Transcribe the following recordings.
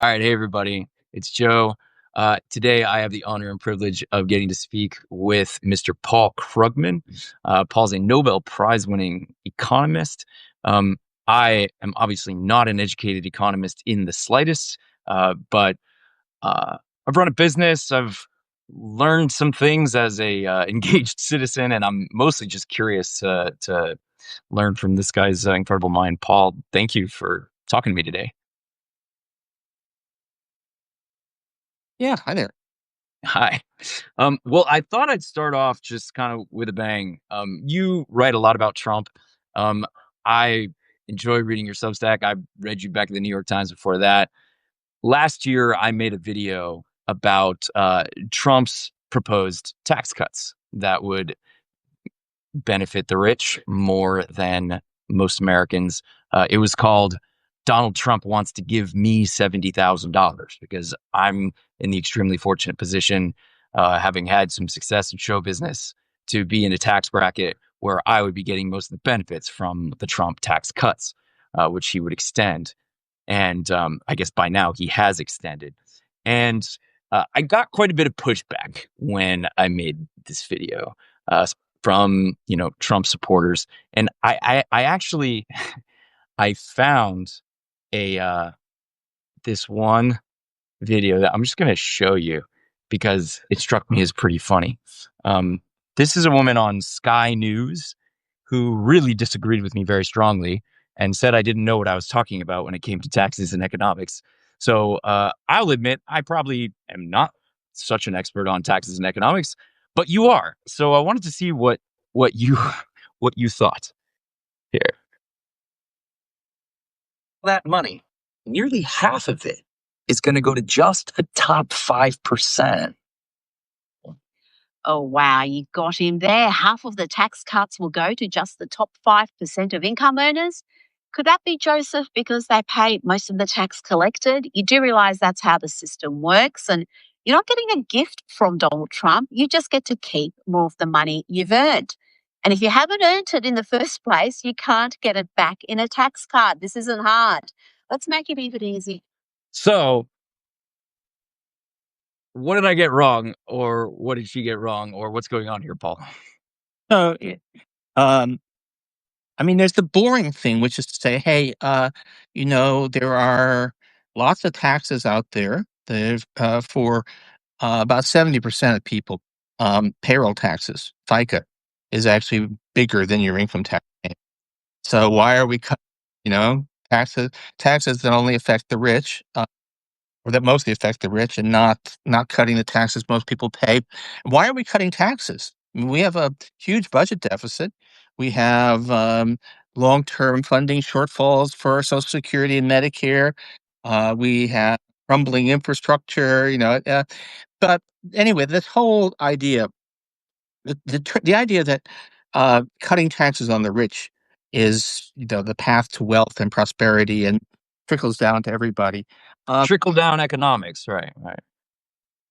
All right, hey everybody, it's Joe. Today, I have the honor and privilege of getting to speak with Mr. Paul Krugman. Paul's a Nobel Prize-winning economist. Um, I am obviously not an educated economist in the slightest, but I've run a business. I've learned some things as a engaged citizen, and I'm mostly just curious to learn from this guy's incredible mind. Paul, thank you for talking to me today. Yeah, hi there. Hi. Well, I thought I'd start off just kind of with a bang. You write a lot about Trump. Um, I enjoy reading your Substack. I read you back at the New York Times before that. Last year, I made a video about Trump's proposed tax cuts that would benefit the rich more than most Americans. It was called Donald Trump Wants to Give Me $70,000 because I'm in the extremely fortunate position, having had some success in show business, to be in a tax bracket where I would be getting most of the benefits from the Trump tax cuts, which he would extend. And I guess by now he has extended. And I got quite a bit of pushback when I made this video uh, from Trump supporters, and I actually I found a this one video that I'm just going to show you because it struck me as pretty funny. Um, this is a woman on Sky News who really disagreed with me very strongly and said I didn't know what I was talking about when it came to taxes and economics. So I'll admit I probably am not such an expert on taxes and economics, but you are. So I wanted to see what you what you thought here. That money, nearly half of it is going to go to just the top 5%. Oh, wow, you got him there. Half of the tax cuts will go to just the top 5% of income earners. Could that be, Joseph, because they pay most of the tax collected? You do realize that's how the system works. And you're not getting a gift from Donald Trump. You just get to keep more of the money you've earned. And if you haven't earned it in the first place, you can't get it back in a tax cut. This isn't hard. Let's make it even easy. So what did I get wrong, or what did she get wrong, or what's going on here, Paul? So, um, I mean, there's the boring thing, which is to say, hey, there are lots of taxes out there. There's for about 70% of people, payroll taxes, FICA, is actually bigger than your income tax payment. So why are we cutting, you know, taxes taxes that only affect the rich? Or that mostly affect the rich and not cutting the taxes most people pay. Why are we cutting taxes? I mean, we have a huge budget deficit. We have long-term funding shortfalls for Social Security and Medicare. We have crumbling infrastructure. But anyway, this whole idea, the idea that cutting taxes on the rich is the path to wealth and prosperity and trickles down to everybody. Um, Trickle down economics, right? Right.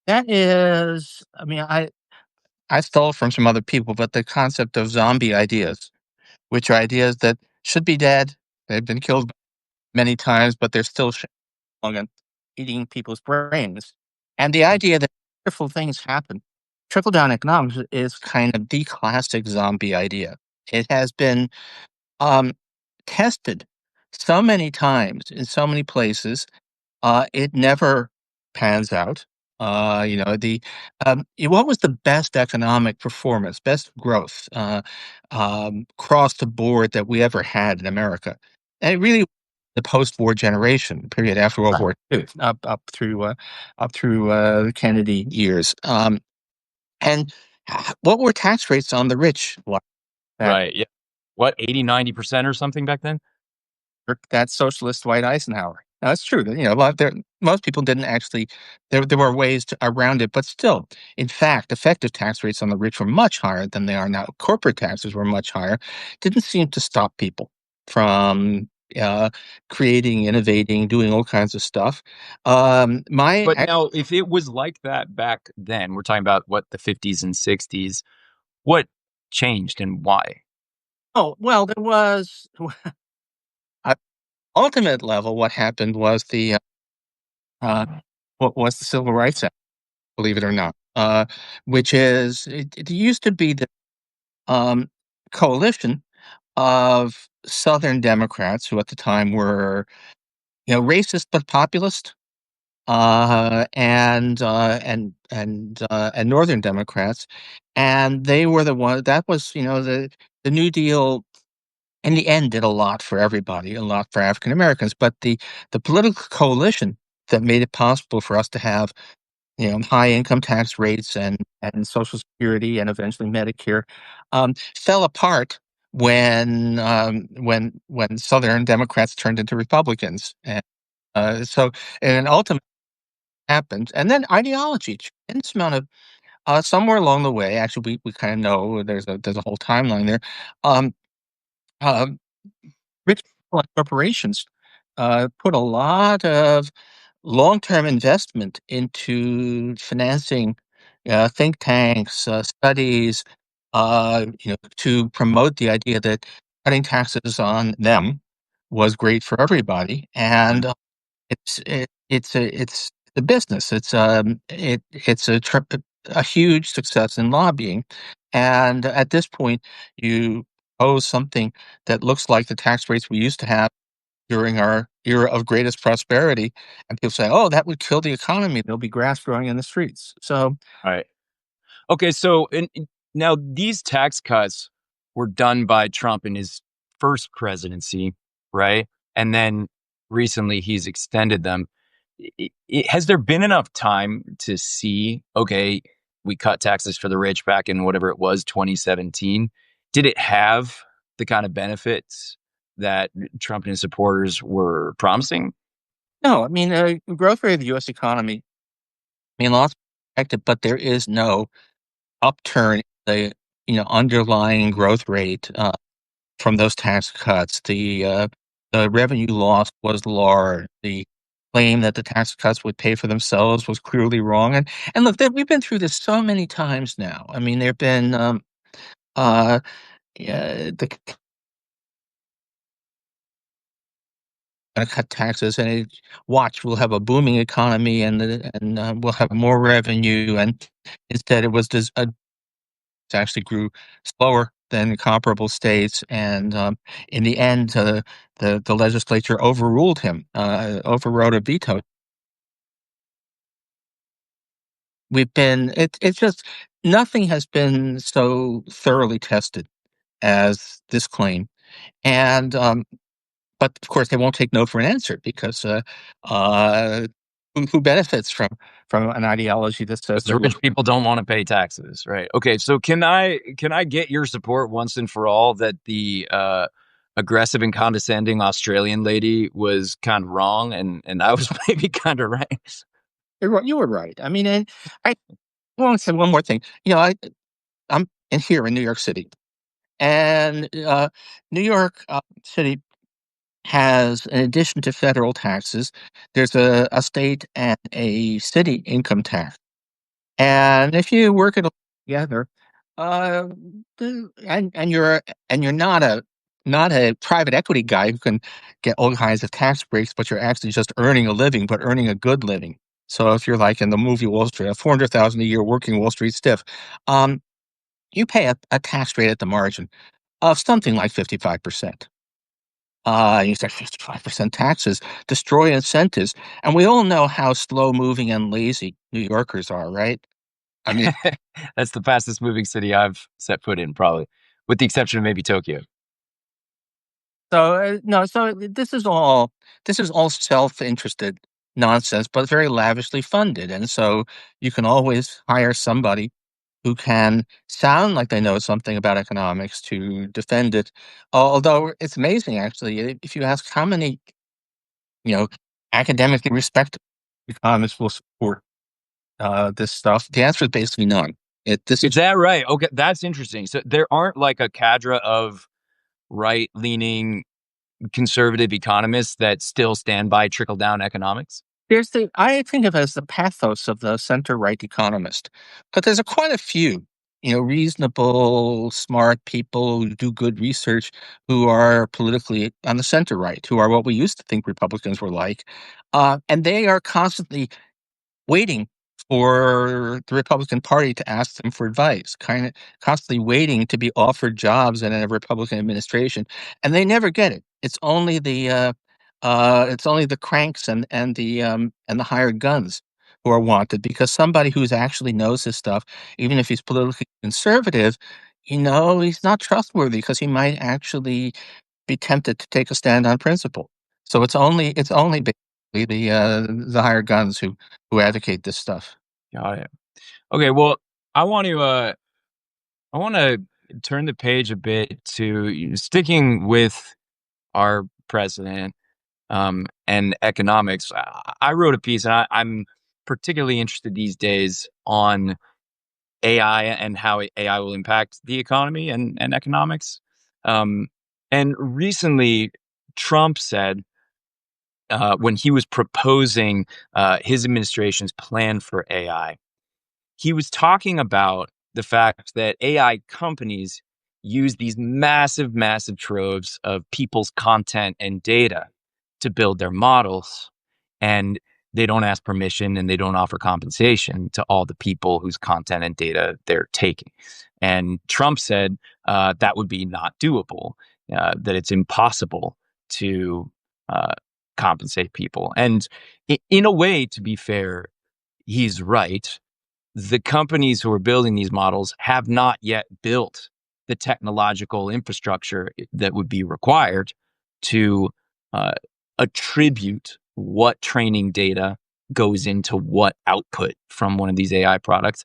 That is, I mean, I stole from some other people, but the concept of zombie ideas, which are ideas that should be dead, they've been killed many times, but they're still along and eating people's brains. And the idea that wonderful things happen. Trickle down economics is kind of the classic zombie idea. It has been um, tested so many times in so many places. It never pans out. What was the best economic performance, best growth, across the board that we ever had in America? And it really the post-war generation period after World War II, up through the Kennedy years. And what were tax rates on the rich like back? Right. Yeah. What, 80, 90% or something back then? That socialist white Eisenhower. Now, it's true that, most people didn't actually there were ways around it, but still, in fact, effective tax rates on the rich were much higher than they are now. Corporate taxes were much higher. Didn't seem to stop people from creating, innovating, doing all kinds of stuff. My But now, if it was like that back then, we're talking about what, the 50s and 60s, what changed and why? Oh, well, there was at ultimate level, what happened was uh, what was the Civil Rights Act, believe it or not, which is it used to be the um, coalition of Southern Democrats who at the time were, racist but populist, and Northern Democrats, and they were the one that was, the New Deal in the end did a lot for everybody, a lot for African Americans, but the political coalition that made it possible for us to have, high income tax rates and Social Security and eventually Medicare, fell apart when Southern Democrats turned into Republicans, and ultimately happened, and then ideology, tremendous amount of somewhere along the way. Actually, we kind of know there's a whole timeline there. Um, uh, Rich people and corporations put a lot of long-term investment into financing think tanks, studies, to promote the idea that cutting taxes on them was great for everybody, Mhm. and it's the business. It's a huge success in lobbying, and at this point, you pose something that looks like the tax rates we used to have during our era of greatest prosperity, and people say, "Oh, that would kill the economy. There'll be grass growing in the streets." So, Right. Okay, so now these tax cuts were done by Trump in his first presidency, right? And then recently he's extended them. Has there been enough time to see, okay, we cut taxes for the rich back in whatever it was, 2017? Did it have the kind of benefits that Trump and his supporters were promising? no, I mean, growth rate of the U.S. economy, I mean, lots affected, but there is no upturn in the underlying growth rate from those tax cuts. The revenue loss was large. The claim that the tax cuts would pay for themselves was clearly wrong. And look, we've been through this so many times now. I mean, there've been uh, yeah, the gonna cut taxes, and watch, we'll have a booming economy, and we'll have more revenue. And instead, it actually grew slower than comparable states, and in the end, the legislature overruled him, overrode a veto. It's just nothing has been so thoroughly tested as this claim, and but of course they won't take no for an answer because uh, who benefits from an ideology that says Because the that we're rich people don't want to pay taxes, right? Okay, so can I get your support once and for all that the aggressive and condescending Australian lady was kind of wrong, and I was maybe kind of right. you were right. I mean, and I want to say one more thing. I'm in here in New York City, and New York City has, in addition to federal taxes, there's a state and a city income tax. And if you work it all together, uh, and you're not a private equity guy who can get all kinds of tax breaks, but you're actually just earning a living, but earning a good living. So if you're like in the movie Wall Street, a 400,000 a year working Wall Street stiff, um, you pay a tax rate at the margin of something like 55%. You said 55% taxes destroy incentives, and we all know how slow moving and lazy New Yorkers are, right? I mean, That's the fastest moving city I've set foot in, probably, with the exception of maybe Tokyo. so no, so this is all self-interested nonsense, but very lavishly funded, and so you can always hire somebody who can sound like they know something about economics to defend it. Although it's amazing, actually, if you ask how many, you know, academically respected economists will support this stuff, the answer is basically none. This Is is that right? Okay, that's interesting. So there aren't like a cadre of right leaning conservative economists that still stand by trickle down economics? there's the I think of it as the pathos of the center right economist, but there's quite a few. reasonable, smart people who do good research, who are politically on the center right, who are what we used to think Republicans were like, and they are constantly waiting for the Republican Party to ask them for advice, kind of constantly waiting to be offered jobs in a Republican administration, and they never get it. It's only the cranks and the hired guns who are wanted, because somebody who's actually knows his stuff, even if he's politically conservative, he's not trustworthy because he might actually be tempted to take a stand on principle. So it's only basically the hired guns who advocate this stuff. Got it. Okay, well, I want to I want to turn the page a bit to sticking with our president and economics. I wrote a piece, and I'm particularly interested these days on AI and how AI will impact the economy and economics. Um, and recently, Trump said when he was proposing his administration's plan for AI, he was talking about the fact that AI companies use these massive, massive troves of people's content and data to build their models. And they don't ask permission and they don't offer compensation to all the people whose content and data they're taking. And Trump said that would be not doable, that it's impossible to uh, compensate people. And in a way, to be fair, he's right. The companies who are building these models have not yet built the technological infrastructure that would be required to uh, attribute what training data goes into what output from one of these AI products,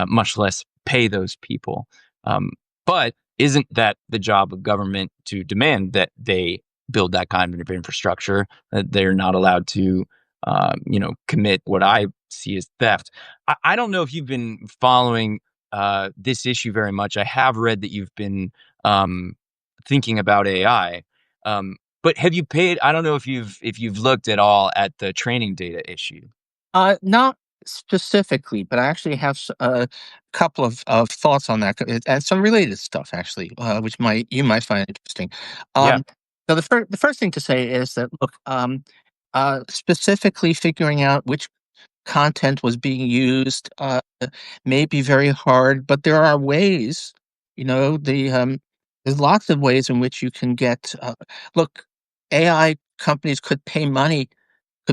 much less pay those people. Um, but isn't that the job of government to demand that they build that kind of infrastructure, that they're not allowed to, commit what I see as theft? I don't know if you've been following this issue very much. I have read that you've been um, thinking about AI, but have you paid? I don't know if you've looked at all at the training data issue. Not specifically, but I actually have a couple of thoughts on that, and some related stuff actually, which you might find interesting. Yeah. Um, so the first thing to say is that, look, specifically figuring out which content was being used may be very hard, but there are ways. There's lots of ways in which you can get. Look, AI companies could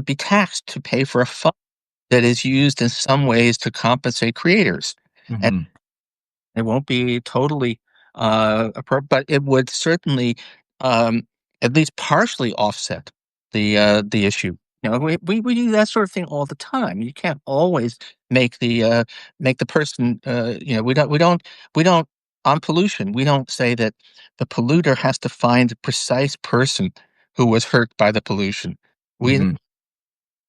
be taxed to pay for a fund that is used in some ways to compensate creators. And Hmm. it won't be totally but it would certainly um, at least partially offset the issue. We do that sort of thing all the time. You can't always make the person. We don't on pollution. We don't say that the polluter has to find the precise person who was hurt by the pollution. We Hmm.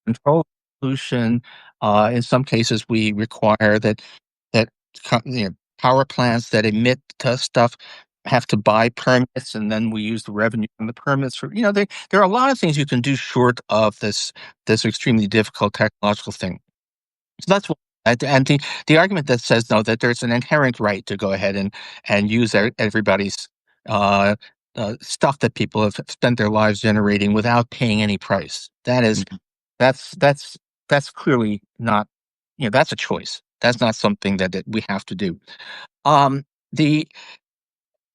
control pollution. In some cases, we require that power plants that emit stuff have to buy permits, and then we use the revenue from the permits for. There are a lot of things you can do short of this extremely difficult technological thing. So that's one. And the argument that says no, that there's an inherent right to go ahead and use everybody's uh, stuff that people have spent their lives generating without paying any price. That's clearly not, that's a choice. That's not something that we have to do. Um, the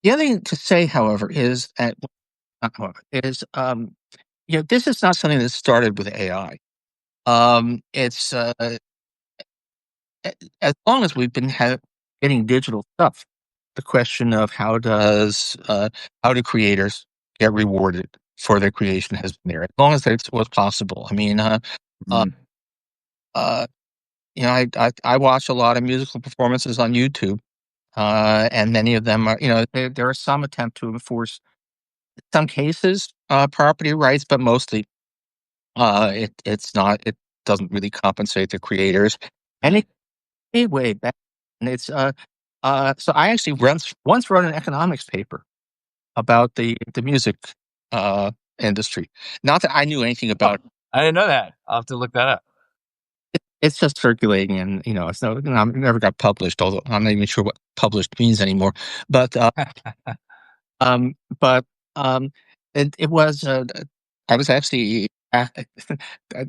the other thing to say, however, is not however, is this is not something that started with AI. It's as long as we've been getting digital stuff. The question of how do creators get rewarded for their creation has been there as long as it was possible. I mean, uh, Hmm. uh, I watch a lot of musical performances on YouTube, and many of them are, there are some attempt to enforce, in some cases, property rights, but mostly, it's not. It doesn't really compensate the creators, and it way back. And so I actually once wrote an economics paper about the music uh, industry. Not that I knew anything Oh, about. I didn't know that. I'll have to look that up. it's just circulating, and it's never got published. Although I'm not even sure what published means anymore. But um, but um, it was. I was actually.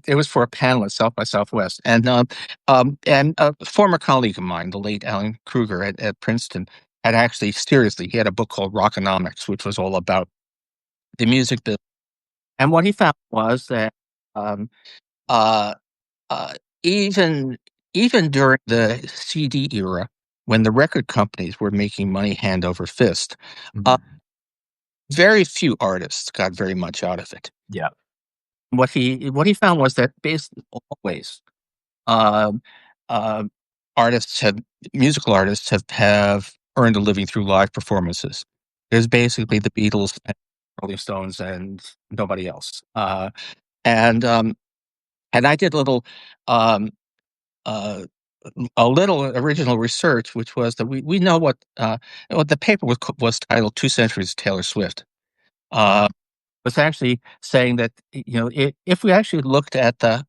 It was for a panel at South by Southwest, and a former colleague of mine, the late Alan Kruger at Princeton, had actually seriously. He had a book called Rockonomics, which was all about the music business. And what he found was that um, uh, uh, even even during the CD era, when the record companies were making money hand over fist, uh, Mhm. very few artists got very much out of it. Yeah. What he found was that basically always um, uh, artists have musical artists have earned a living through live performances. There's basically the Beatles and Rolling Stones and nobody else. And and I did um, uh, a little original research, which was that we know what the paper was titled "Two Centuries of Taylor Swift." Uh, was actually saying that if we actually looked at the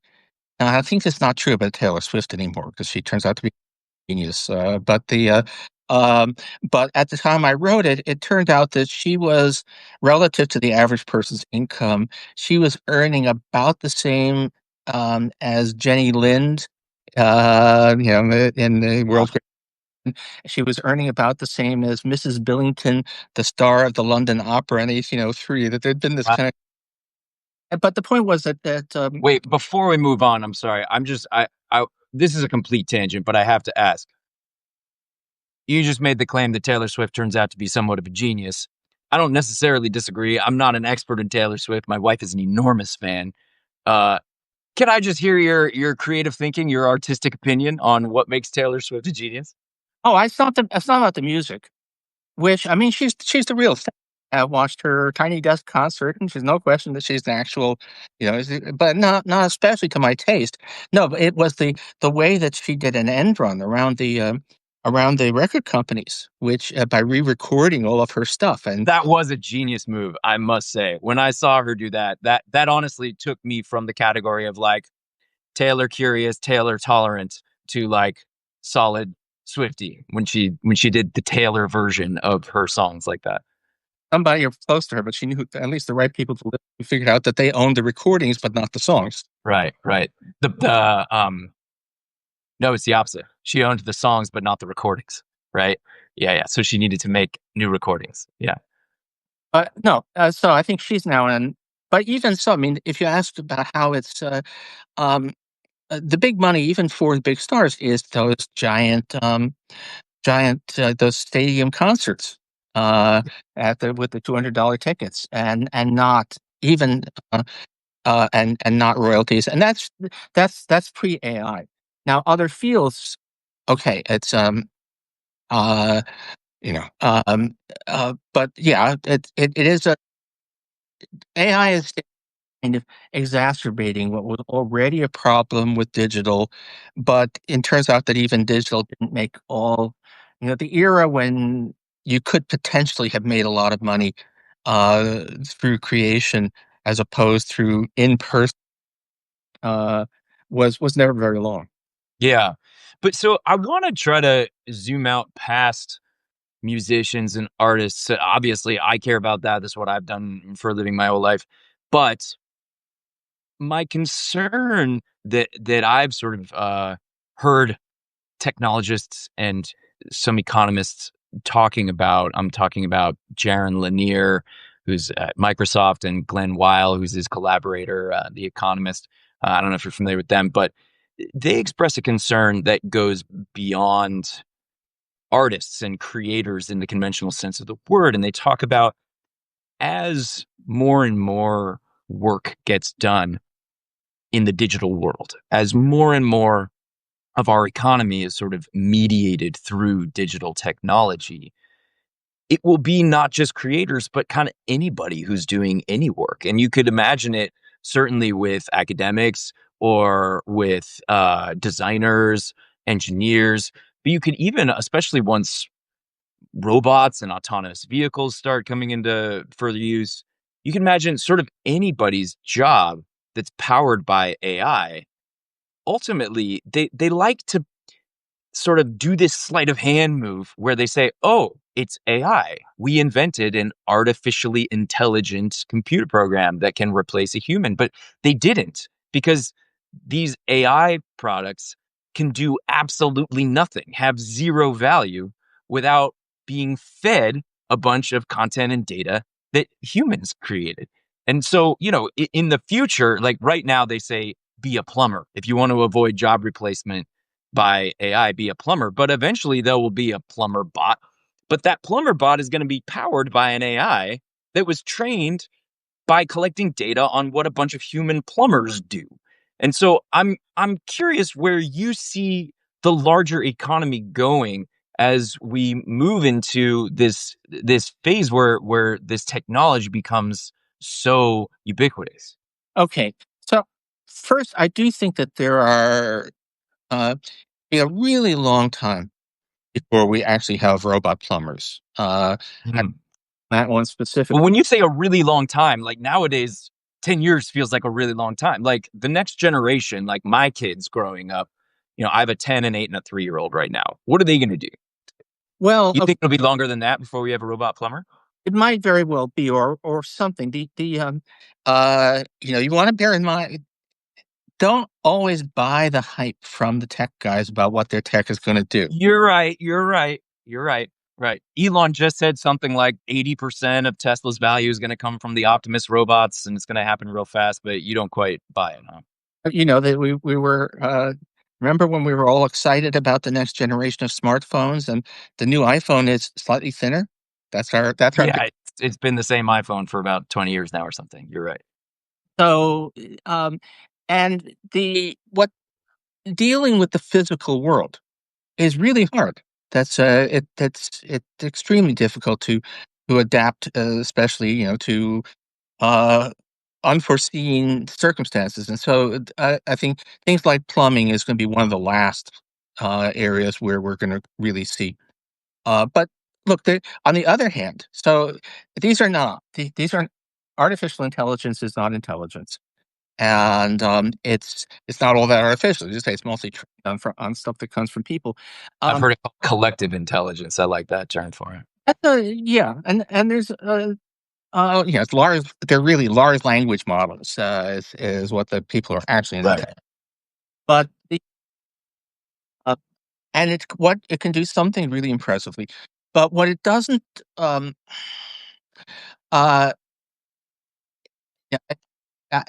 I think it's not true about Taylor Swift anymore because she turns out to be a genius. Um, but at the time I wrote it, it turned out that she was relative to the average person's income, she was earning about the same as Jenny Lind, in the Wow. world's great. She was earning about the same as Mrs. Billington, the star of the London Opera in 1803. That there'd been this Wow. kind of, but the point was that Wait, before we move on, I'm sorry. I this is a complete tangent, but I have to ask. You just made the claim that Taylor Swift turns out to be somewhat of a genius. I don't necessarily disagree. I'm not an expert in Taylor Swift. My wife is an enormous fan. Uh, can I just hear your creative thinking, your artistic opinion on what makes Taylor Swift a genius? oh, it's not about the music. Which, I mean, she's the real thing. I watched her Tiny Desk concert, and there's no question that she's an actual, but not especially to my taste. No, but it was the way that she did an end run around the record companies, which by re-recording all of her stuff, and That was a genius move, I must say. When I saw her do that, that honestly took me from the category of like Taylor curious, Taylor tolerant to like solid Swifty when she did the Taylor version of her songs like that. somebody close to her, but she knew at least the right people to listen. We figured out that they owned the recordings, but not the songs. Right, right. The no, it's the opposite. She owned the songs but not the recordings, right? Yeah, yeah. So she needed to make new recordings. Yeah. But no, so I think she's now in. But even so, I mean, if you asked about how um, the big money, even for the big stars, is those those stadium concerts at the with the $200 tickets, and not even and not royalties, and that's pre AI. Now, other fields, okay, it's uh you know um but yeah, it is a AI is kind of exacerbating what was already a problem with digital, but it turns out that even digital didn't make all the era when you could potentially have made a lot of money through creation as opposed through in person uh, was never very long. Yeah. But so I want to try to zoom out past musicians and artists. Obviously, I care about that. That's what I've done for a living my whole life. But my concern that I've sort of heard technologists and some economists talking about. I'm talking about Jaron Lanier, who's at Microsoft, and Glenn Weil, who's his collaborator, the economist. I don't know if you're familiar with them, but they express a concern that goes beyond artists and creators in the conventional sense of the word. And they talk about as more and more work gets done in the digital world, as more and more of our economy is sort of mediated through digital technology, it will be not just creators, but kind of anybody who's doing any work. And you could imagine it certainly with academics or with designers, engineers, but you could even, especially once robots and autonomous vehicles start coming into further use, you can imagine sort of anybody's job that's powered by AI ultimately they like to sort of do this sleight of hand move where they say, oh, it's AI. We invented an artificially intelligent computer program that can replace a human. But they didn't, because these AI products can do absolutely nothing, have zero value without being fed a bunch of content and data that humans created. And so, in the future, like right now, they say, be a plumber. If you want to avoid job replacement by AI, be a plumber. But eventually there will be a plumber bot. But that plumber bot is going to be powered by an AI that was trained by collecting data on what a bunch of human plumbers do. And so I'm curious where you see the larger economy going as we move into this phase where this technology becomes so ubiquitous. Okay. So first, I do think that there are be a really long time before we actually have robot plumbers. Mhm. That one specific. Well, when you say a really long time, like nowadays, 10 years feels like a really long time. Like the next generation, like my kids growing up, I have a 10, an 8, and a 3-year-old right now. What are they going to do? Well, You think it'll be longer than that before we have a robot plumber? it might very well be, or something. You want to bear in mind, don't always buy the hype from the tech guys about what their tech is going to do. You're right. You're right. You're right. Right. Elon just said something like 80% of Tesla's value is going to come from the Optimus robots and it's going to happen real fast, but you don't quite buy it, huh? That we were. Remember when we were all excited about the next generation of smartphones, and the new iPhone is slightly thinner. That's our big. Yeah, it's been the same iPhone for about 20 years now or something. You're right. So, and the what dealing with the physical world is really hard. It's extremely difficult to adapt, especially to uh, unforeseen circumstances. And so I think things like plumbing is going to be one of the last areas where we're going to really see. But look, on the other hand, so these are artificial intelligence is not intelligence. And it's not all that artificial. Just say it's mostly on stuff that comes from people. I've Um, heard it called collective intelligence. I like that term for it. yeah, and there's it's large. They're really large language models. Is what the people are actually in the Right. tech. But uh, and it's what it can do something really impressively. But what it doesn't, uh, yeah,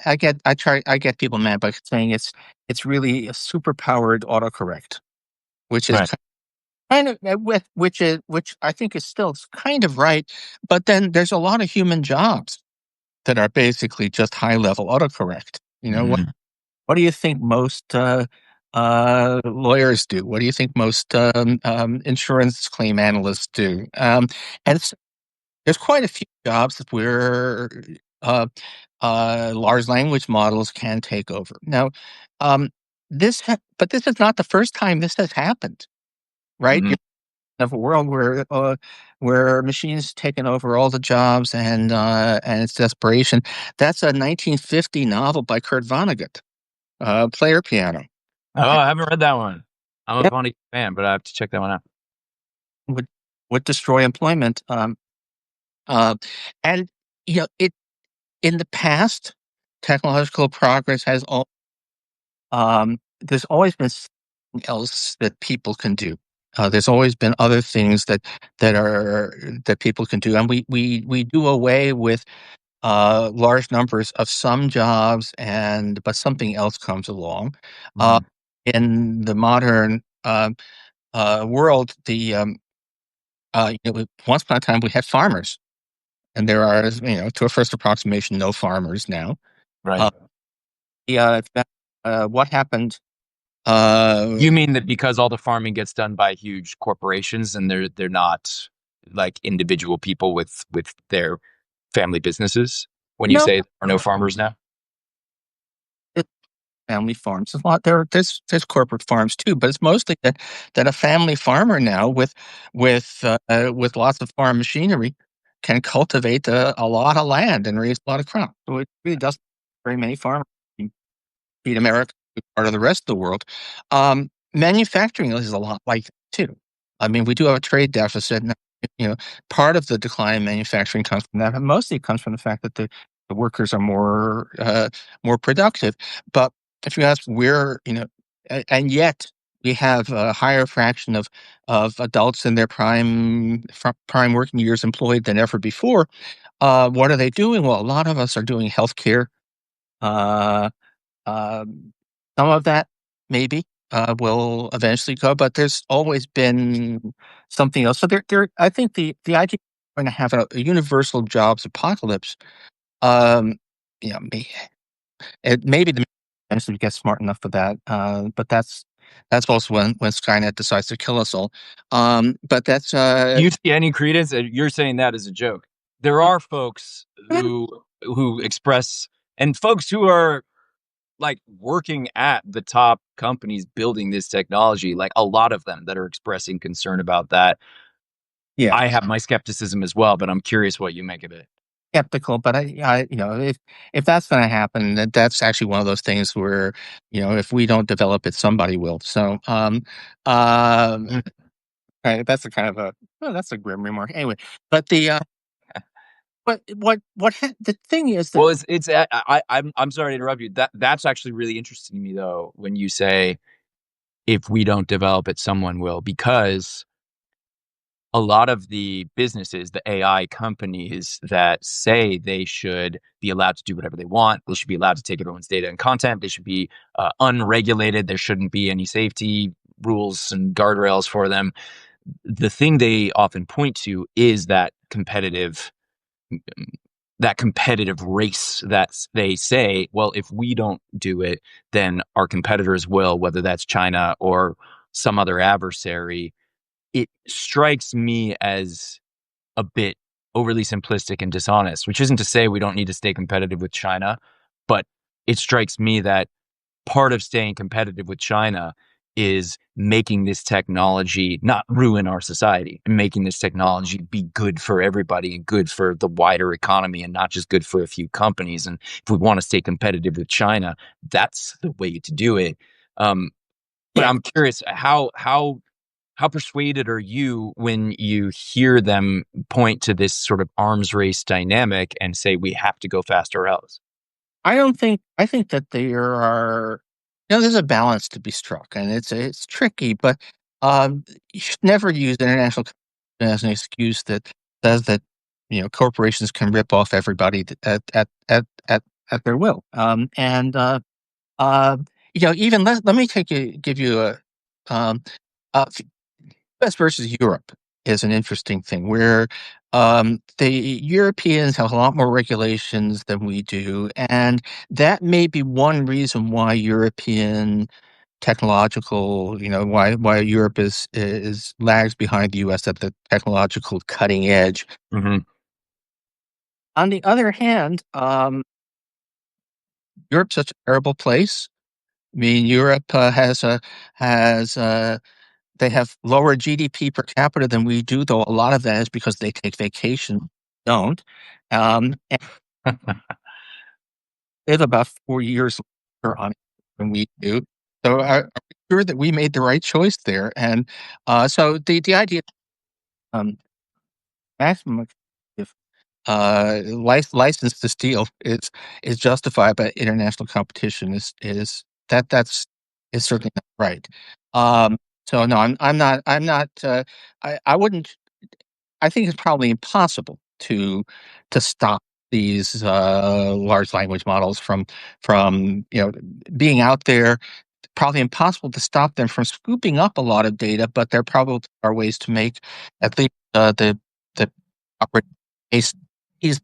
I get people mad by saying it's really a super powered autocorrect, which is Right. kind of which I think is still kind of right. But then there's a lot of human jobs that are basically just high level autocorrect. Mhm. What do you think most lawyers do? What do you think most insurance claim analysts do? And there's quite a few jobs where uh, large language models can take over. Now, but this is not the first time this has happened, right? Mhm. Of a world where machines taken over all the jobs and it's desperation. That's a 1950 novel by Kurt Vonnegut, Player Piano. Oh, I haven't read that one. I'm a Yep. Bonnie fan, but I have to check that one out. Would would destroy employment. Uh, and it in the past, technological progress has all there's always been something else that people can do. There's always been other things that people can do, and we do away with large numbers of some jobs, but something else comes along. Uh, Mhm. in the modern world, once upon a time we had farmers, and there are, to a first approximation, no farmers now. Right. Uh, what happened? Uh, You mean that because all the farming gets done by huge corporations and they're not like individual people with their family businesses when you no, say there are no farmers now? it's family farms. A lot there's corporate farms too, but it's mostly that a family farmer now with lots of farm machinery can cultivate a lot of land and raise a lot of crops. So it really doesn't very many farmers to feed America. part of the rest of the world. Manufacturing is a lot like that too. I mean, we do have a trade deficit. And, you know, part of the decline in manufacturing comes from that, but mostly it comes from the fact that the workers are more productive. But if you ask where, and yet we have a higher fraction of adults in their prime working years employed than ever before. What are they doing? Well, a lot of us are doing healthcare. Uh, um, some of that maybe will eventually go, but there's always been something else. So I think the idea we're going to have a universal jobs apocalypse. Um, you know, may, maybe the eventually get smart enough for that. But that's also when Skynet decides to kill us all. But that's Do you see any credence? You're saying that as a joke. There are folks who express, and folks who are like working at the top companies building this technology, like a lot of them that are expressing concern about that. yeah. I have my skepticism as well, but I'm curious what you make of it. Skeptical, but if that's going to happen, that's actually one of those things where if we don't develop it, somebody will. So, right, that's a kind of a well, that's a grim remark. Anyway, but the thing is that Well, it's I'm sorry to interrupt you. That's actually really interesting to me though when you say if we don't develop it, someone will, because a lot of the businesses, the AI companies that say they should be allowed to do whatever they want, they should be allowed to take everyone's data and content, they should be unregulated, there shouldn't be any safety rules and guardrails for them. The thing they often point to is that competitive race that they say, well, if we don't do it, then our competitors will, whether that's China or some other adversary. It strikes me as a bit overly simplistic and dishonest, which isn't to say we don't need to stay competitive with China, but it strikes me that part of staying competitive with China is making this technology not ruin our society and making this technology be good for everybody and good for the wider economy and not just good for a few companies. And if we want to stay competitive with China, that's the way to do it. But yeah, I'm curious, how persuaded are you when you hear them point to this sort of arms race dynamic and say we have to go faster or else? I think that there are there's a balance to be struck, and it's tricky, but you should never use international as an excuse that says that corporations can rip off everybody at their will. And uh, even let me give you um, a US versus Europe is an interesting thing where the Europeans have a lot more regulations than we do, and that may be one reason why European technological, why Europe is lags behind the US at the technological cutting edge. Hmm. On the other hand, Europe's such a terrible place. I mean, Europe has they have lower GDP per capita than we do, though a lot of that is because they take vacation, don't. And they have about 4 years longer on it than we do. So are we sure that we made the right choice there? And so the idea um, maximum if license to steal is justified by international competition is that's is certainly not right. Um, so no, I'm not. I wouldn't. I think it's probably impossible to stop these large language models from being out there. Probably impossible to stop them from scooping up a lot of data, but there probably are ways to make at least the operating case is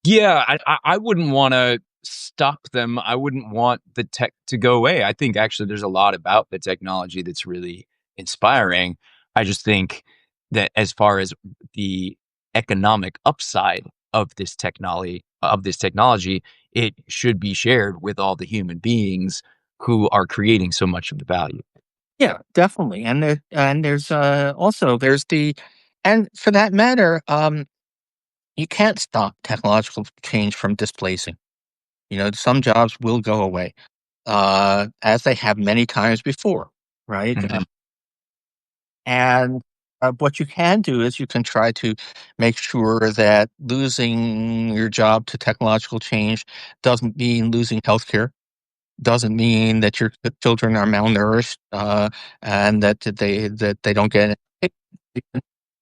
Yeah, I wouldn't want to stop them. I wouldn't want the tech to go away. I think actually there's a lot about the technology that's really inspiring. I just think that as far as the economic upside of this technology, it should be shared with all the human beings who are creating so much of the value. yeah, definitely. And there's also there's the and for that matter, you can't stop technological change from displacing. Some jobs will go away, as they have many times before, right? Mhm. And what you can do is you can try to make sure that losing your job to technological change doesn't mean losing healthcare, doesn't mean that your children are malnourished, and that they don't get it.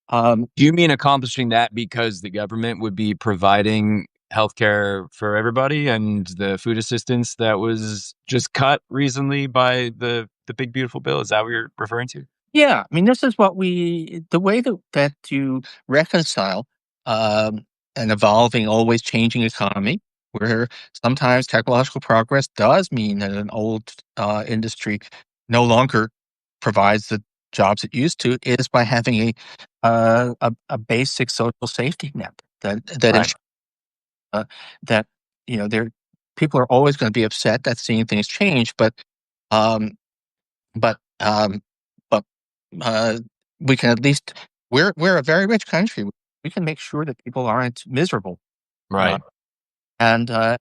Um, Do you mean accomplishing that because the government would be providing healthcare for everybody and the food assistance that was just cut recently by the big beautiful bill? Is that what you're referring to? Yeah, I mean, this is the way that you reconcile um, an evolving, always changing economy, where sometimes technological progress does mean that an old industry no longer provides the jobs it used to, is by having a basic social safety net that Right. ensures that there people are always going to be upset at seeing things change, um, but um, but uh, we can at least we're a very rich country. We can make sure that people aren't miserable, uh, Right. and uh,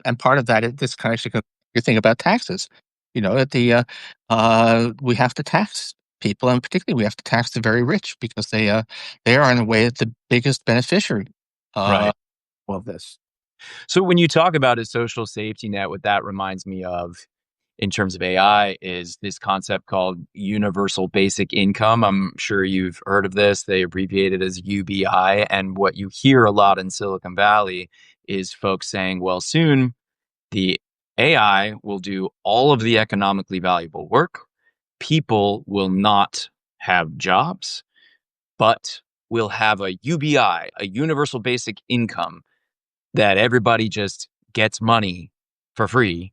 and part of that is this kind of your thing about taxes. That we have to tax people, and particularly we have to tax the very rich because they are in a way the biggest beneficiary uh, Right. of this. So when you talk about a social safety net, what that reminds me of in terms of AI is this concept called universal basic income. I'm sure you've heard of this. They abbreviate it as UBI. And what you hear a lot in Silicon Valley is folks saying, well, soon the AI will do all of the economically valuable work. People will not have jobs, but will have a UBI, a universal basic income that everybody just gets money for free.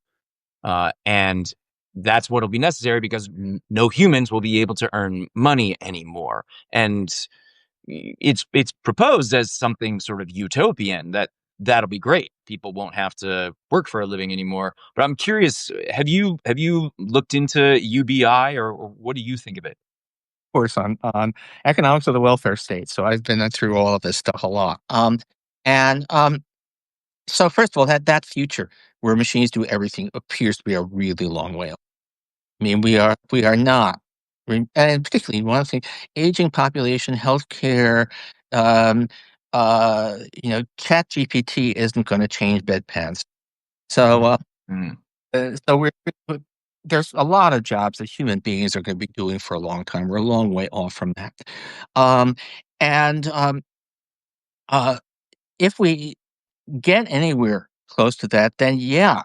And that's what'll be necessary because no humans will be able to earn money anymore. And it's proposed as something sort of utopian that that'll be great. People won't have to work for a living anymore. But I'm curious, have you looked into UBI or what do you think of it? Course on economics of the welfare state. So I've been through all of this stuff a lot. And So first of all, that future where machines do everything appears to be a really long way off. I mean, we are not, and particularly one thing, aging population, healthcare. Um, Chat GPT isn't going to change bedpans. So, Mm, there's a lot of jobs that human beings are going to be doing for a long time. We're a long way off from that. Um, and uh, if we get anywhere close to that, then yeah.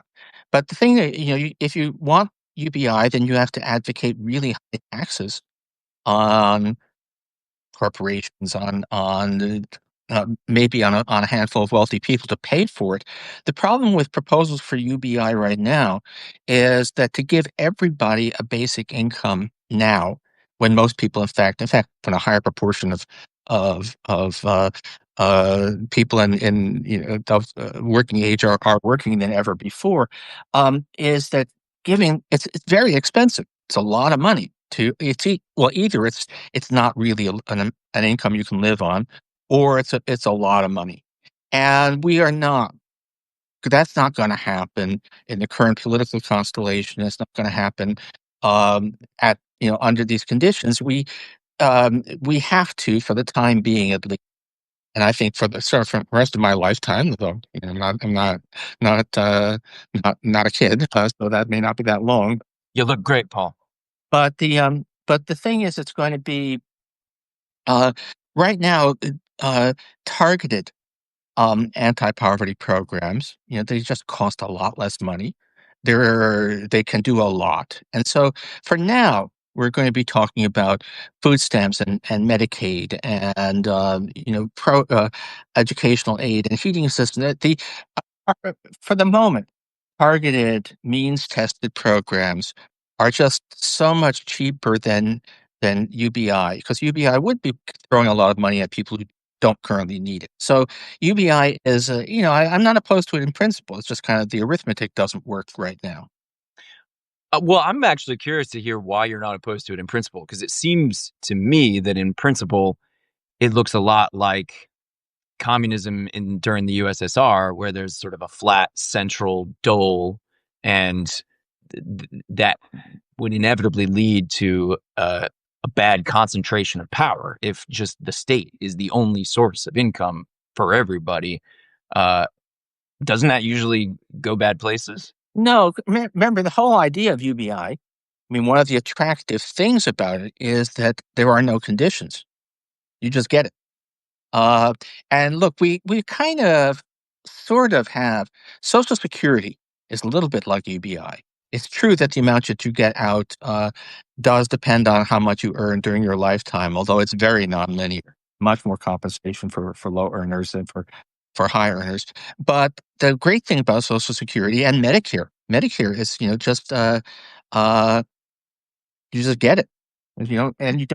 But the thing that if you want UBI, then you have to advocate really high taxes on corporations, maybe on a handful of wealthy people to pay for it. The problem with proposals for UBI right now is that to give everybody a basic income now, when most people, in fact, when a higher proportion of people in working age are working than ever before, is that giving it's very expensive. It's a lot of money to either it's not really an income you can live on, or it's a lot of money. And we are not that's not gonna happen in the current political constellation. It's not gonna happen, under these conditions. We have to, for the time being at least, and I think for the rest of my lifetime, though, not, uh, not a kid, so that may not be that long. you look great, Paul. But the thing is, it's going to be Uh, right now, targeted anti-poverty programs, they just cost a lot less money. They can do a lot, and so for now, we're going to be talking about food stamps and Medicaid and educational aid and heating assistance. For the moment, targeted means-tested programs are just so much cheaper than UBI, because UBI would be throwing a lot of money at people who don't currently need it. So UBI is, I'm not opposed to it in principle. It's just kind of the arithmetic doesn't work right now. Well, I'm actually curious to hear why you're not opposed to it in principle, because it seems to me that in principle, it looks a lot like communism during the USSR, where there's sort of a flat central dole, and that would inevitably lead to a bad concentration of power if just the state is the only source of income for everybody. Uh, doesn't that usually go bad places? No, remember the whole idea of UBI. I mean, one of the attractive things about it is that there are no conditions. You just get it. Uh, and look, we kind of sort of have Social Security is a little bit like UBI. It's true that the amount that you get out does depend on how much you earn during your lifetime, although it's very nonlinear. Much more compensation for low earners than for high earners. But the great thing about Social Security and Medicare is just uh, you just get it, and you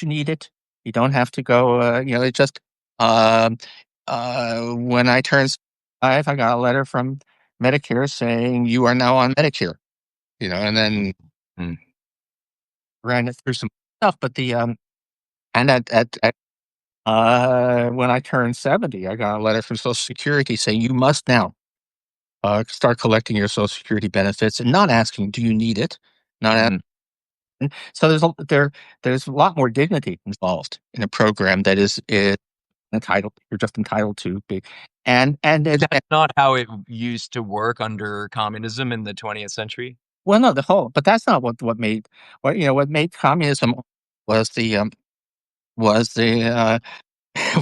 need it. You don't have to go, it just, um, when I turned 5, I got a letter from Medicare saying you are now on Medicare, and then Mm. ran it through some stuff. But and when I turned 70, I got a letter from Social Security saying you must now start collecting your Social Security benefits and not asking, do you need it? Not Mhm. So there's a lot more dignity involved in a program that is entitled. You're just entitled to be, and That's not how it used to work under communism in the 20th century. well, no, but that's not what made communism was was the uh,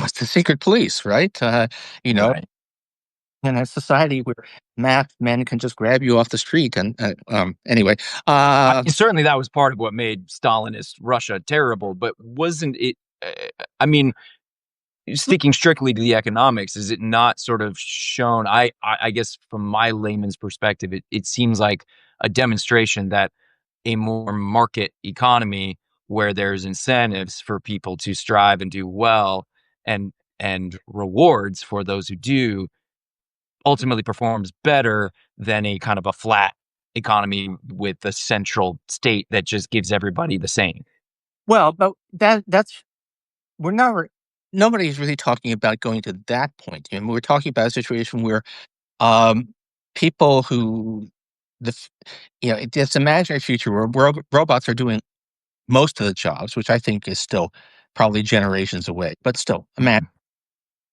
was the secret police, right? Right. In a society where masked men can just grab you off the street, and anyway, I uh, mean, certainly that was part of what made Stalinist Russia terrible, but wasn't it? I mean, sticking strictly to the economics, is it not sort of shown? I guess from my layman's perspective, it seems like a demonstration that a more market economy where there's incentives for people to strive and do well, and rewards for those who do, ultimately performs better than a kind of a flat economy with a central state that just gives everybody the same. well, but that's we're never nobody's really talking about going to that point. We're talking about a situation where um, people who the f- this imaginary future where robots are doing most of the jobs, which I think is still probably generations away, but still imagine. Mhm.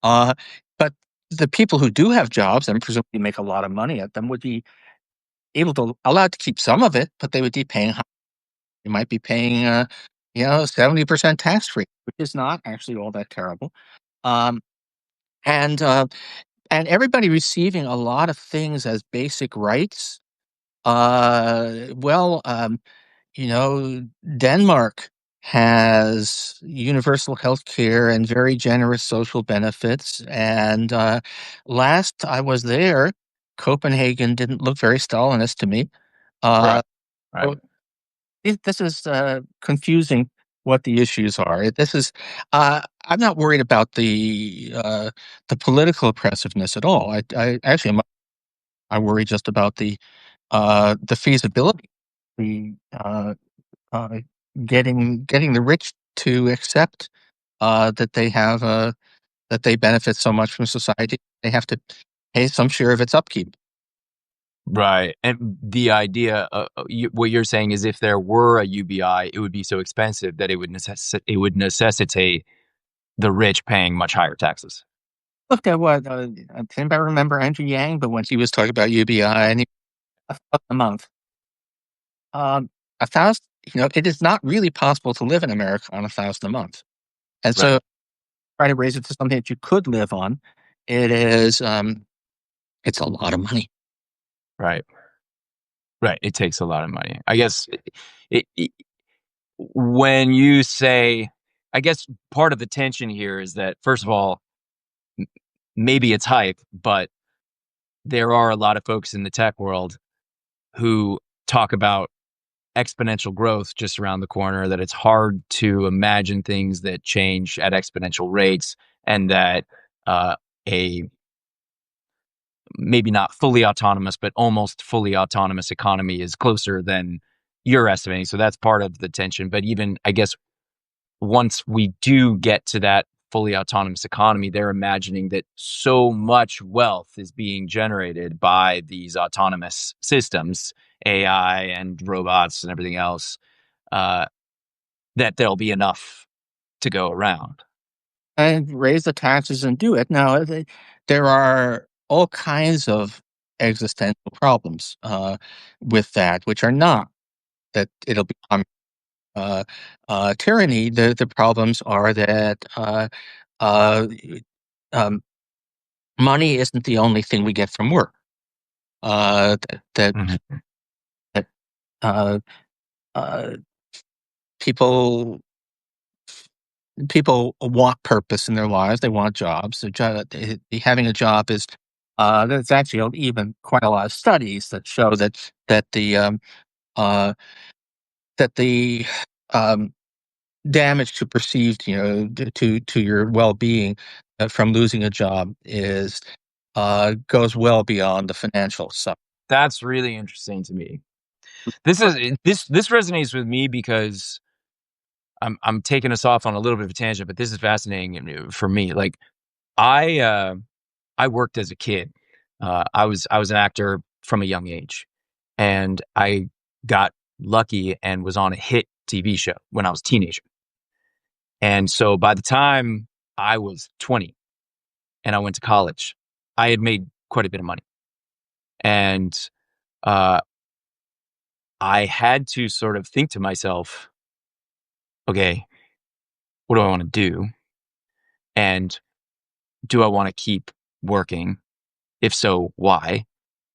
Uh, but the people who do have jobs and presumably make a lot of money at them would be allowed to keep some of it, but they would be paying. They might be paying 70% tax free, which is not actually all that terrible. Um, and and everybody receiving a lot of things as basic rights. Well, Denmark has universal health care and very generous social benefits. And last I was there, Copenhagen didn't look very Stalinist to me. Right. Uh, Right. so this is confusing what the issues are. I'm not worried about the political oppressiveness at all. I actually I worry just about the feasibility, the uh, getting the rich to accept that they benefit so much from society. They have to pay some share of its upkeep. Right. And the idea, what you're saying is, if there were a UBI, it would be so expensive that it would necessitate the rich paying much higher taxes. Look at what anybody remember Andrew Yang, but when he was talking about UBI and a month, um, 1,000. It is not really possible to live in America on 1,000 a month, and Right. so try to raise it to something that you could live on. It is it's a lot of money. Right. Right. It takes a lot of money. I guess when you say, I guess part of the tension here is that, first of all, maybe it's hype, but there are a lot of folks in the tech world who talk about exponential growth just around the corner, that it's hard to imagine things that change at exponential rates, and that a maybe not fully autonomous, but almost fully autonomous economy is closer than you're estimating. So that's part of the tension. But even, I guess, once we do get to that fully autonomous economy, they're imagining that so much wealth is being generated by these autonomous systems, AI and robots and everything else, uh, that there'll be enough to go around. And raise the taxes and do it. Now, there are all kinds of existential problems with that, which are not that it'll become uh, tyranny. The problems are that uh, um, money isn't the only thing we get from work. That that Mhm. that uh, uh, people people want purpose in their lives. They want jobs. Having a job is there's actually even quite a lot of studies that show that the uh, that the um, damage to perceived, to your well being from losing a job is goes well beyond the financial stuff. That's really interesting to me. This resonates with me because I'm taking us off on a little bit of a tangent, but this is fascinating for me. Like I I worked as a kid. I was an actor from a young age, and I got lucky and was on a hit TV show when I was a teenager. And so by the time I was 20 and I went to college, I had made quite a bit of money, and uh, I had to sort of think to myself, okay, what do I want to do, and do I want to keep working? If so, why?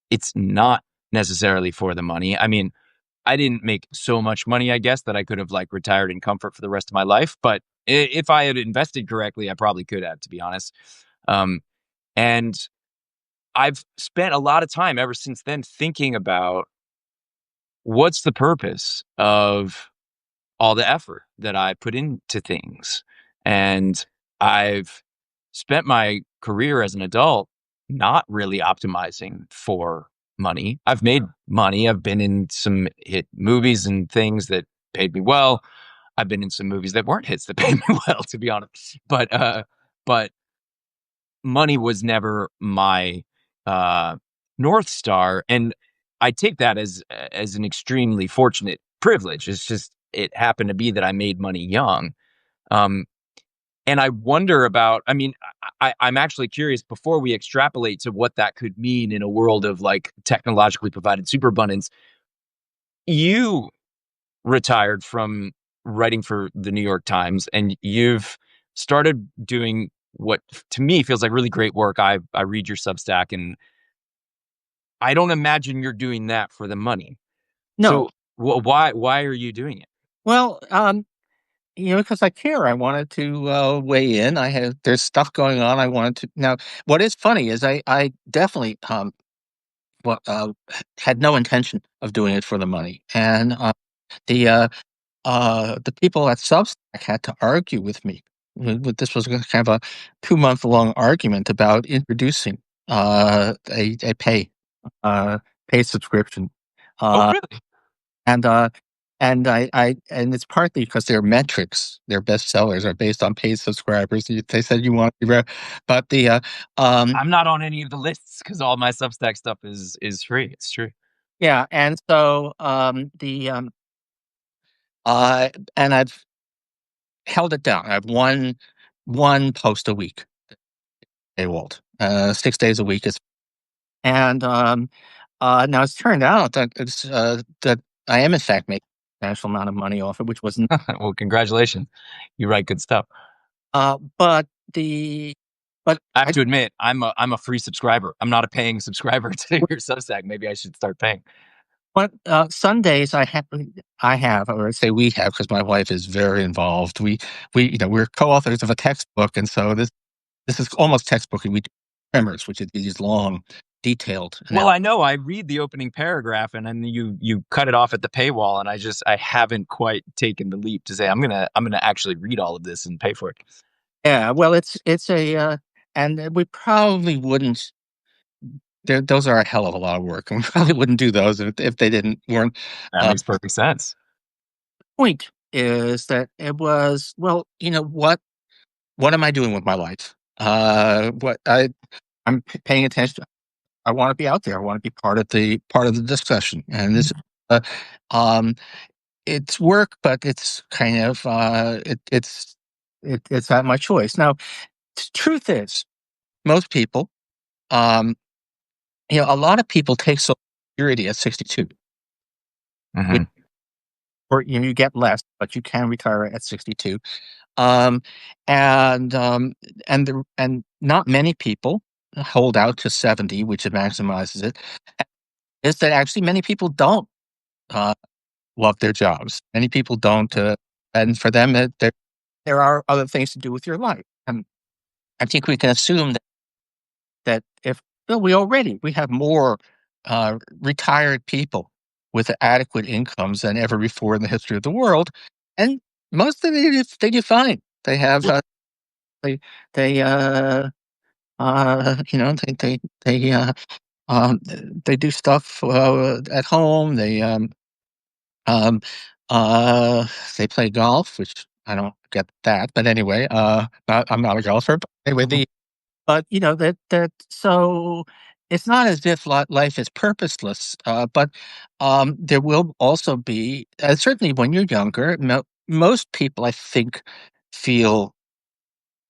It's not necessarily for the money. I mean, I didn't make so much money, I guess, that I could have like retired in comfort for the rest of my life. But if I had invested correctly, I probably could have, to be honest. Um, and I've spent a lot of time ever since then thinking about what's the purpose of all the effort that I put into things. And I've spent my career as an adult not really optimizing for money. I've made money. I've been in some hit movies and things that paid me well. I've been in some movies that weren't hits that paid me well, to be honest. But money was never my uh north star, and I take that as an extremely fortunate privilege. It's just it happened to be that I made money young. um and I wonder about, I mean, I'm actually curious before we extrapolate to what that could mean in a world of like technologically provided superabundance. You retired from writing for the New York Times, and you've started doing what to me feels like really great work. I read your Substack, and I don't imagine you're doing that for the money. No, So why are you doing it? well, because I care. I wanted to weigh in. There's stuff going on. I wanted to now. What is funny is I definitely well, had no intention of doing it for the money, and the uh, the people at Substack had to argue with me. This was kind of a 2-month long argument about introducing a uh, pay subscription, Oh, uh, really? and and it's partly because their metrics, their bestsellers, are based on paid subscribers. They said you want to, but I'm not on any of the lists because all my Substack stuff is free. It's true. yeah, and so the uh, and I've held it down. I have one post a week, Walt. 6 days a week is, and now it's turned out that I am in fact making a substantial amount of money off it, which was Well, congratulations. You write good stuff. but the but I have I to admit, I'm a free subscriber. I'm not a paying subscriber to your Substack. Maybe I should start paying. but Sundays I have, or I say we have, because my wife is very involved. We're co-authors of a textbook, and so this is almost textbook. We do primers, which are these long, detailed Well, analysis. I know I read the opening paragraph and then you cut it off at the paywall, and I haven't quite taken the leap to say I'm gonna actually read all of this and pay for it. Yeah, well, it's a and we probably wouldn't. Those are a hell of a lot of work, and we probably wouldn't do those if they didn't weren't. That makes perfect sense. Point is that it was, well, what? what am I doing with my life? I'm paying attention. I want to be out there. I want to be part of the discussion. And this, uh, um, it's work, but it's kind of it's at my choice. Now, truth is, most people, um, a lot of people take Social Security at 62, which, Mhm. or you get less, but you can retire at 62. Um, and not many people hold out to 70, which maximizes it. Is that actually many people don't uh, love their jobs? Many people don't, and for them, there are other things to do with your life. And I think we can assume that if well, we have more retired people with adequate incomes than ever before in the history of the world, and most of it they do fine. They have they they they um, they do stuff at home. Um, uh, they play golf, which I don't get that, but anyway, I'm not a golfer. But anyway, but that so it's not as if life is purposeless, but there will also be, certainly when you're younger, most people I think feel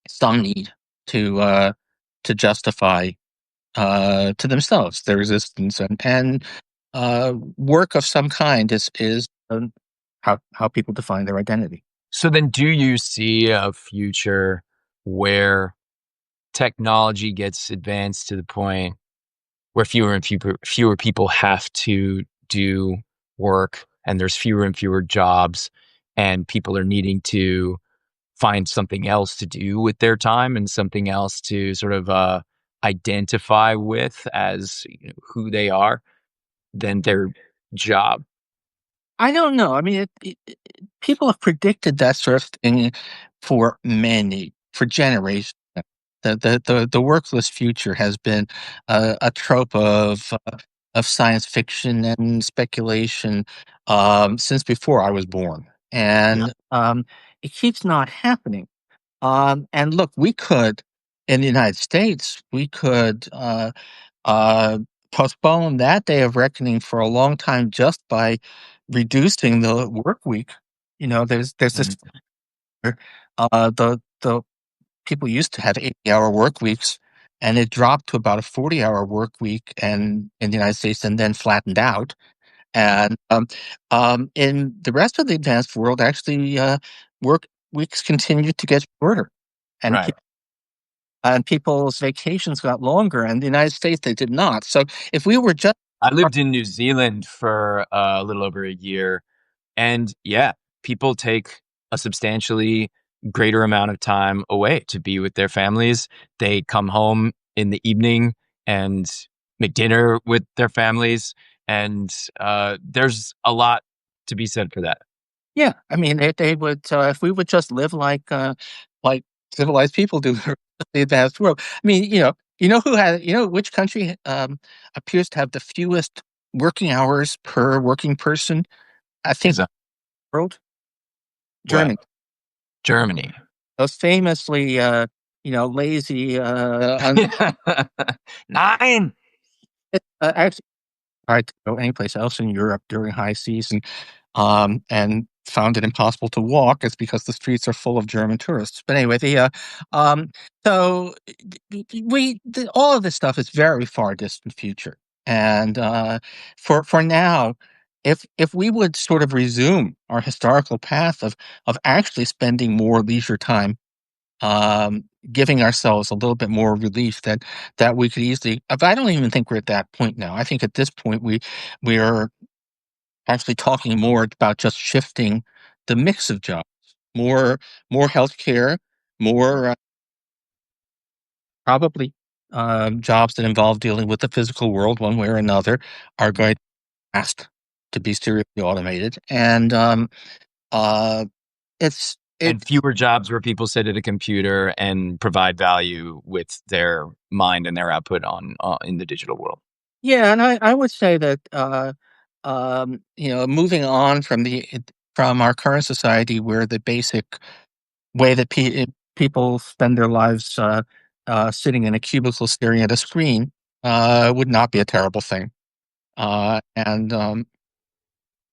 some need to justify to themselves their existence, and work of some kind is how people define their identity. So then do you see a future where technology gets advanced to the point where fewer people have to do work and there's fewer and fewer jobs and people are needing to find something else to do with their time and something else to sort of identify with as who they are than their job? I don't know. I mean, people have predicted that sort of thing for generations. The workless future has been a trope of science fiction and speculation since before I was born, Yeah. and it keeps not happening. And look, we could, in the United States, we could uh, postpone that day of reckoning for a long time just by reducing the work week. There's this Mhm. the people used to have 80-hour work weeks, and it dropped to about a 40-hour work week, and in the United States, and then flattened out. And in the rest of the advanced world, actually, work weeks continued to get shorter, and Right. people's vacations got longer. And the United States, they did not. So if we were just I lived in New Zealand for a little over a year. And yeah, people take a substantially greater amount of time away to be with their families. They come home in the evening and make dinner with their families. And there's a lot to be said for that. Yeah, I mean, they would, if we would just live like civilized people do in the advanced world. I mean, which country appears to have the fewest working hours per working person? I think Is that world, what? Germany. Germany. Those famously, lazy, Nine. actually tried to go anyplace else in Europe during high season, and found it impossible to walk. It's because the streets are full of German tourists. But anyway, um, so all of this stuff is very far distant future. And for now, if we would sort of resume our historical path of actually spending more leisure time, giving ourselves a little bit more relief that we could easily. I don't even think we're at that point now. I think at this point we are actually talking more about just shifting the mix of jobs, more more healthcare, more probably jobs that involve dealing with the physical world one way or another are going to be asked to be seriously automated, and uh, it's it. And fewer jobs where people sit at a computer and provide value with their mind and their output on in the digital world. Yeah, and I would say that moving on from our current society where the basic way that people spend their lives sitting in a cubicle staring at a screen would not be a terrible thing. And When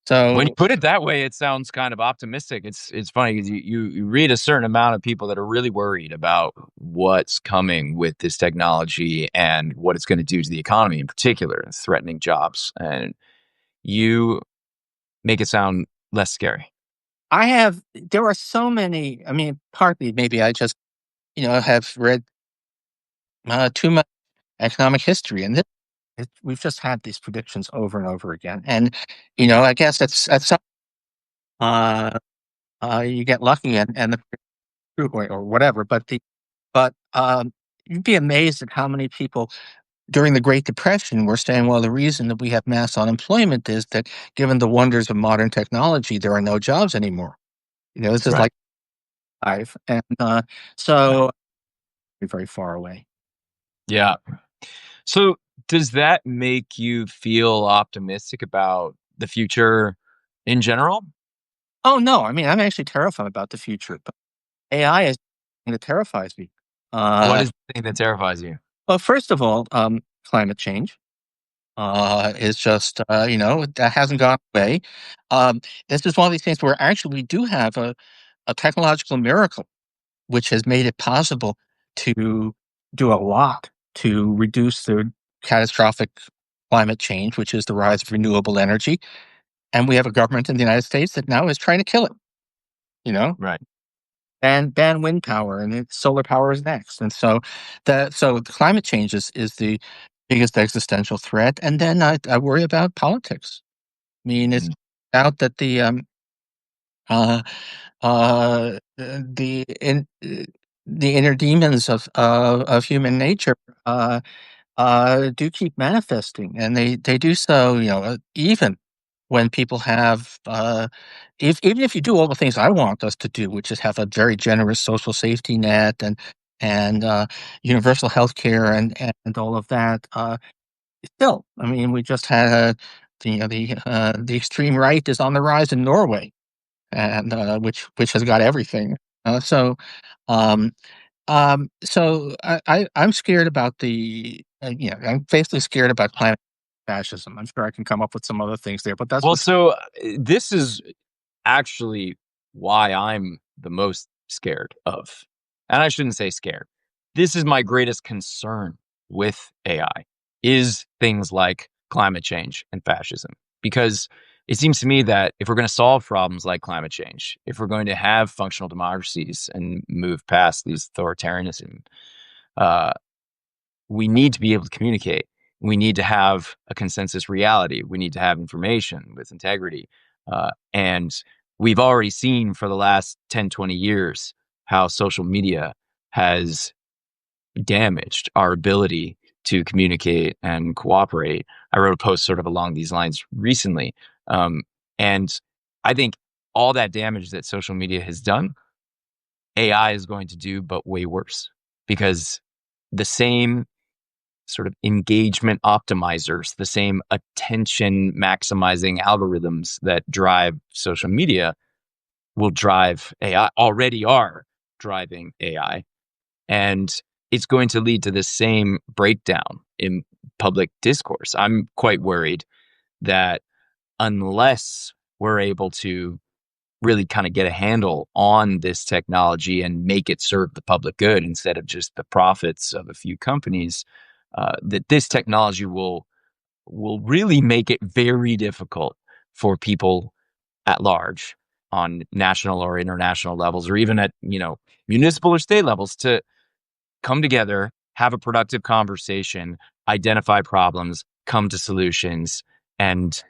so you put it that way, it sounds kind of optimistic. It's funny because you read a certain amount of people that are really worried about what's coming with this technology and what it's going to do to the economy in particular, and threatening jobs. And you make it sound less scary. there are so many. I mean, partly maybe I just, have read too much economic history, and we've just had these predictions over and over again. And, I guess at some, uh, you get lucky and the or whatever. But you'd be amazed at how many people during the Great Depression were saying, well, the reason that we have mass unemployment is that given the wonders of modern technology, there are no jobs anymore. This is Right. like life. And Right. so very, very far away. Yeah. So does that make you feel optimistic about the future in general? Oh, no. I mean, I'm actually terrified about the future, but AI is the thing that terrifies me. What Uh, is the thing that terrifies you? well, first of all, climate change. Is just, that hasn't gone away. Um, this is one of these things where actually we do have a technological miracle, which has made it possible to do a lot to reduce the catastrophic climate change, which is the rise of renewable energy. And we have a government in the United States that now is trying to kill it, you know, Right. and ban wind power and solar power is next. And so the climate change is the biggest existential threat. And then I worry about politics. I mean, it's Mm. out that uh, the inner demons of human nature uh, do keep manifesting, and they do so, even when people have, even if you do all the things I want us to do, which is have a very generous social safety net and universal health care and all of that. Still, I mean, we just had the extreme right is on the rise in Norway, and which has got everything. Uh, so, um, I'm scared about I'm basically scared about climate fascism. I'm sure I can come up with some other things there, but that's Well, what's so this is actually why I'm the most scared of. And I shouldn't say scared. This is my greatest concern with AI is things like climate change and fascism. Because it seems to me that if we're going to solve problems like climate change, if we're going to have functional democracies and move past these authoritarianism, uh, we need to be able to communicate. We need to have a consensus reality. We need to have information with integrity. And we've already seen for the last 10, 20 years how social media has damaged our ability to communicate and cooperate. I wrote a post sort of along these lines recently. And I think all that damage that social media has done, AI is going to do, but way worse because the same sort of engagement optimizers, the same attention maximizing algorithms that drive social media will drive AI, already are driving AI. And it's going to lead to the same breakdown in public discourse. I'm quite worried that unless we're able to really kind of get a handle on this technology and make it serve the public good instead of just the profits of a few companies, that this technology will really make it very difficult for people at large on national or international levels, or even at municipal or state levels, to come together, have a productive conversation, identify problems, come to solutions, and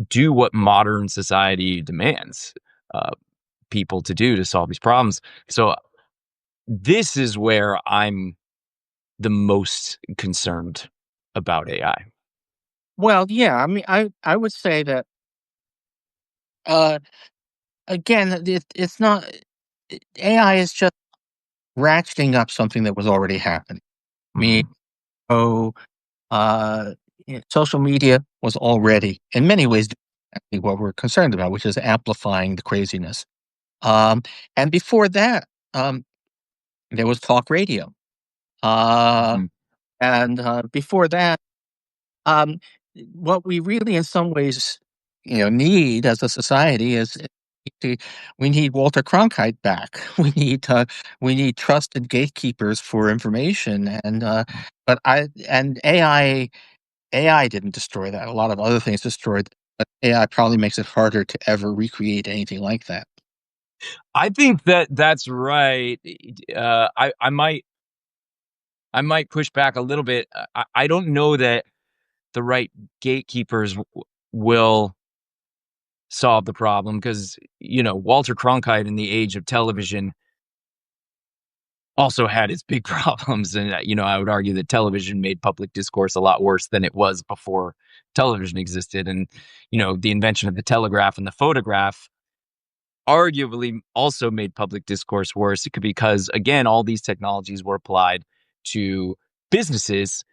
do what modern society demands uh, people to do to solve these problems. So this is where I'm the most concerned about AI. well, yeah. I mean, I would say that uh, again, it's not AI is just ratcheting up something that was already happening. I mean, Mhm. oh, uh, social media was already in many ways exactly what we're concerned about, which is amplifying the craziness. Um, and before that, um, there was talk radio. Uh, Mhm. and before that, um, what we really, in some ways, need as a society is to, we need Walter Cronkite back. We need trusted gatekeepers for information, but AI didn't destroy that. A lot of other things destroyed, but AI probably makes it harder to ever recreate anything like that. I think that that's right. I might push back a little bit. I don't know that the right gatekeepers will solve the problem because Walter Cronkite in the age of television also had its big problems, and I would argue that television made public discourse a lot worse than it was before television existed, and the invention of the telegraph and the photograph arguably also made public discourse worse. It could because again, all these technologies were applied to businesses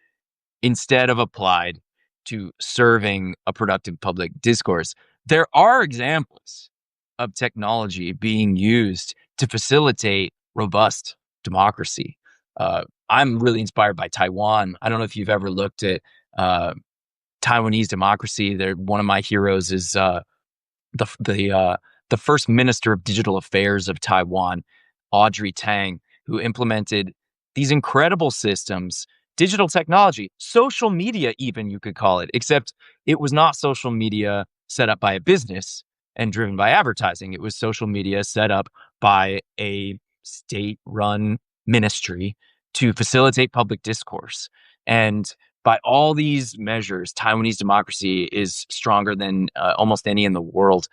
instead of applied to serving a productive public discourse. There are examples of technology being used to facilitate robust democracy. I'm really inspired by Taiwan. I don't know if you've ever looked at uh, Taiwanese democracy. One of my heroes is the the uh, the first minister of digital affairs of Taiwan, Audrey Tang, who implemented these incredible systems, digital technology, social media, even you could call it, except it was not social media set up by a business and driven by advertising. It was social media set up by a state-run ministry to facilitate public discourse. And by all these measures, Taiwanese democracy is stronger than almost any in the world.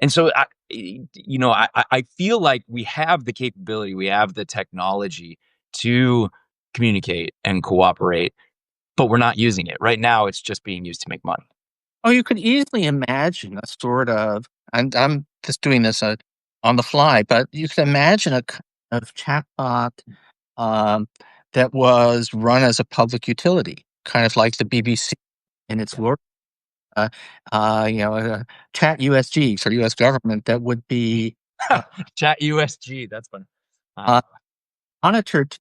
And so, I feel like we have the capability, we have the technology to communicate and cooperate, but we're not using it. Right now, it's just being used to make money. Oh, you could easily imagine a sort of, and I'm just doing this on the fly, but you could imagine a kind of chatbot um, that was run as a public utility, like the BBC in its Yeah. work. Uh, Chat USG for U.S. government that would be uh, Chat USG, that's fun. uh, Wow. monitored,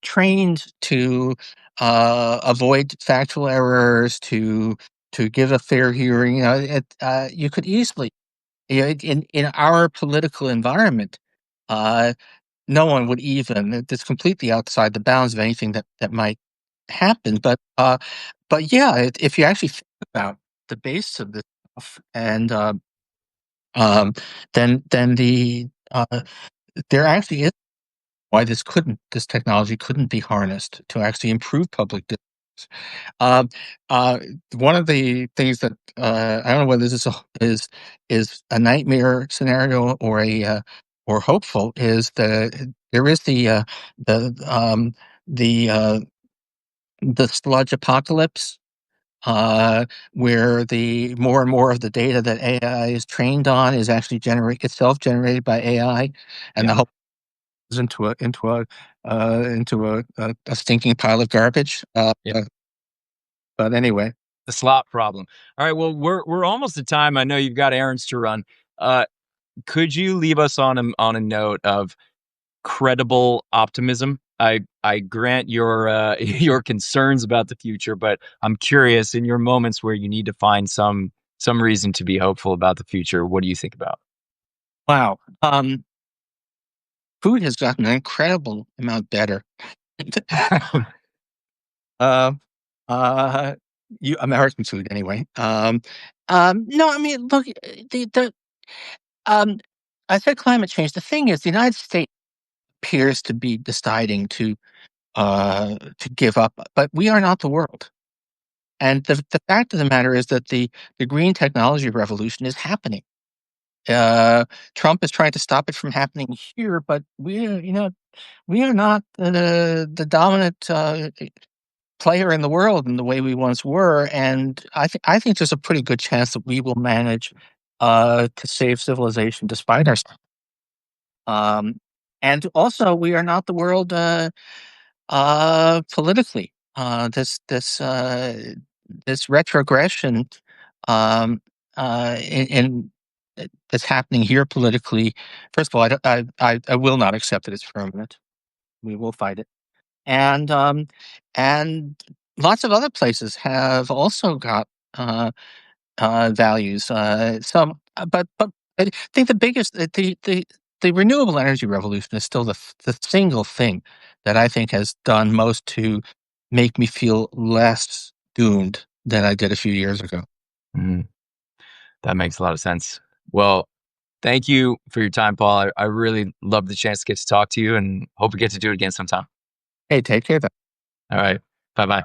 trained to avoid factual errors, to give a fair hearing. You could easily, in our political environment, uh, no one would even. It's completely outside the bounds of anything that might happen. But yeah, if you actually think about the base of this stuff, and um, then there actually is why this technology couldn't be harnessed to actually improve public discourse. Um, uh, One of the things that I don't know whether this is a nightmare scenario or hopeful is there is the sludge apocalypse, where the more and more of the data that AI is trained on is actually itself generated by AI, and Yeah. the whole goes into a stinking pile of garbage. Yeah. But anyway, The slot problem. All right. Well, we're almost at time. I know you've got errands to run. Uh, could you leave us on a note of credible optimism? I grant your your concerns about the future, but I'm curious in your moments where you need to find some reason to be hopeful about the future. What do you think about? wow, food has gotten an incredible amount better. uh, uh, you American food anyway. No, I mean, look, the um, I said climate change. The thing is, the United States appears to be deciding to give up, but we are not the world. And the fact of the matter is that the green technology revolution is happening. Uh, Trump is trying to stop it from happening here, but we are not the dominant player in the world in the way we once were, and I think there's a pretty good chance that we will manage to save civilization despite ourselves. Um, and also, we are not the world politically. This retrogression um, in that's happening here politically. First of all, I will not accept that it's permanent. We will fight it. And lots of other places have also got values. But I think the biggest the renewable energy revolution is still the single thing that I think has done most to make me feel less doomed than I did a few years ago. Mhm. That makes a lot of sense. Well, thank you for your time, Paul. I really love the chance to get to talk to you and hope we get to do it again sometime. Hey, take care. All right. Bye bye.